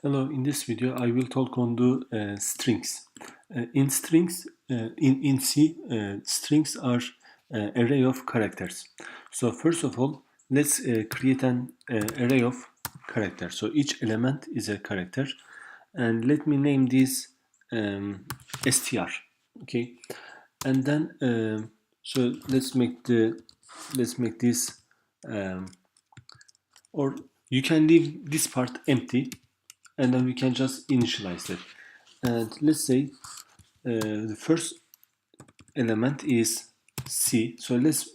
Hello, in this video I will talk on the strings. In strings, in C, strings are array of characters. So first of all, let's create an array of characters. So each element is a character, and let me name this str. Okay, and then so let's make this or you can leave this part empty and then we can just initialize it. And let's say the first element is C, so let's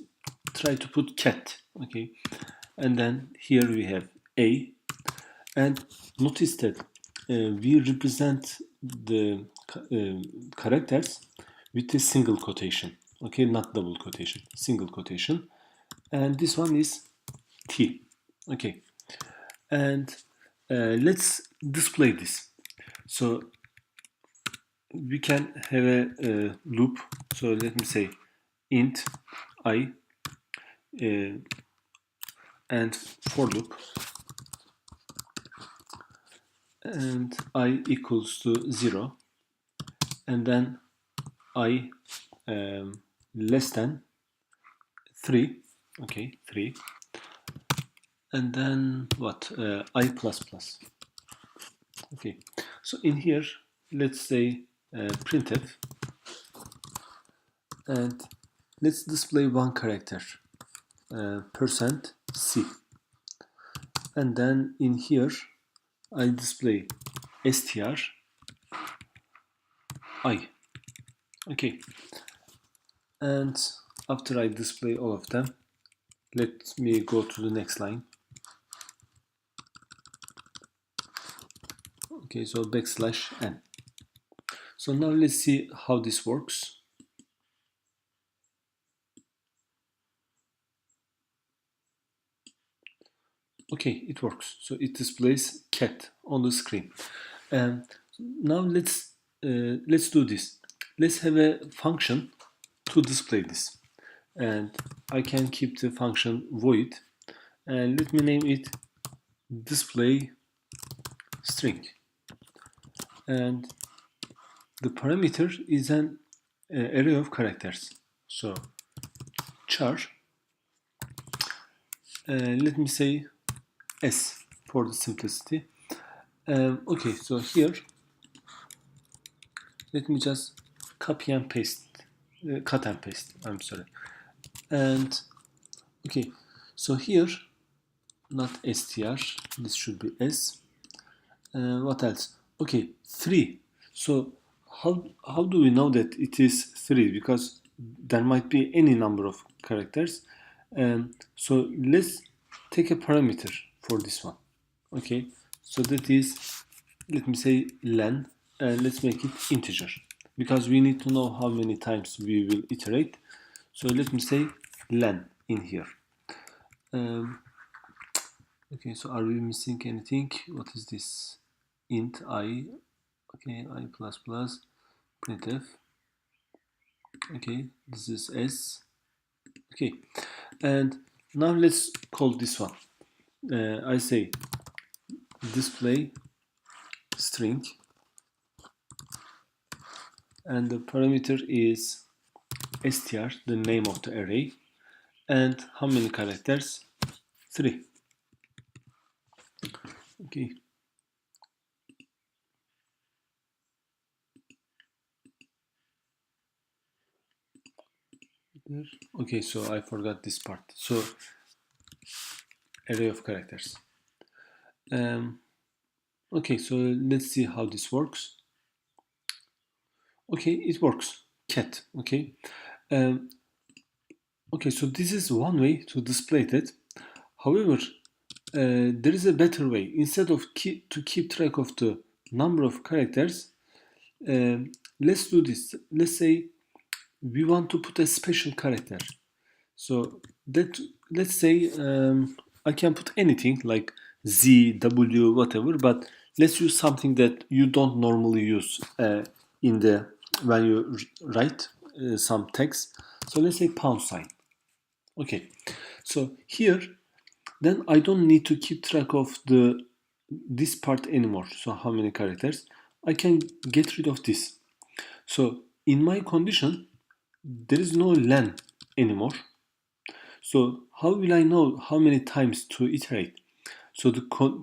try to put cat. Okay, and then here we have A, and notice that we represent the characters with a single quotation. Okay, not double quotation, single quotation. And this one is T. Okay, and let's display this. So we can have a loop. So let me say int I and for loop, and I equals to 0, and then I less than 3. Okay, 3, and then what, I plus plus. Okay, so in here let's say printf, and let's display one character, %c, and then in here I display str I. Okay, and after I display all of them, let me go to the next line. Okay, so \n. So now let's see how this works. Okay, it works. So it displays cat on the screen. And now let's do this. Let's have a function to display this, and I can keep the function void, and let me name it display string, and the parameter is an array of characters. So char, let me say s for the simplicity. Okay, so here let me just copy and paste, cut and paste, I'm sorry. And okay, so here not str, this should be s. What else? Okay, 3. So how do we know that it is 3? Because there might be any number of characters. So let's take a parameter for this one. Okay, so that is, let me say len, and let's make it integer, because we need to know how many times we will iterate. So let me say len in here. Okay, so are we missing anything? What is this? Int I. Okay, I plus plus printf. Okay, this is s. Okay, and now let's call this one. I say display string, and the parameter is str, the name of the array, and how many characters? 3. Okay. Okay, so I forgot this part. So array of characters. Okay, so let's see how this works. Okay, it works. Cat. Okay. Um, okay, so this is one way to display it. However, there is a better way. Instead of keep track of the number of characters, let's do this. Let's say we want to put a special character. So that, let's say I can put anything like Z, W, whatever, but let's use something that you don't normally use in the when you write some text. So let's say pound sign. Okay, so here then I don't need to keep track of the this part anymore. So how many characters? I can get rid of this. So in my condition, there is no len anymore. So how will I know how many times to iterate? So the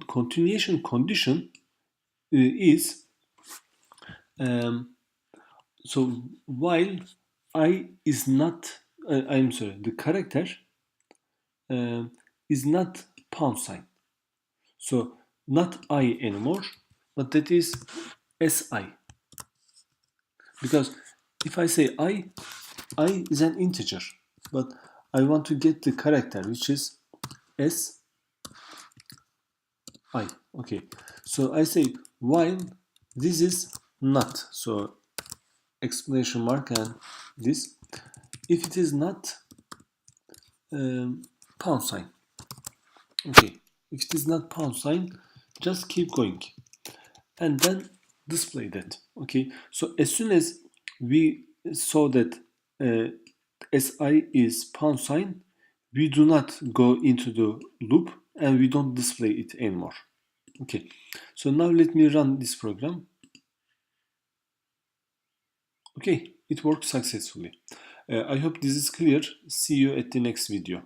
continuation condition is um, so while I is not I'm sorry, the character um, is not pound sign. So not I anymore, but that is si. Because if I say I is an integer, but I want to get the character which is s I. Okay, so I say while this is not, so exclamation mark and this, if it is not um, pound sign. Okay, if it is not pound sign, just keep going and then display that. Okay, so as soon as we saw that uh, si is pound sign, we do not go into the loop and we don't display it anymore. Okay, so now let me run this program. Okay, it worked successfully. I hope this is clear. See you at the next video.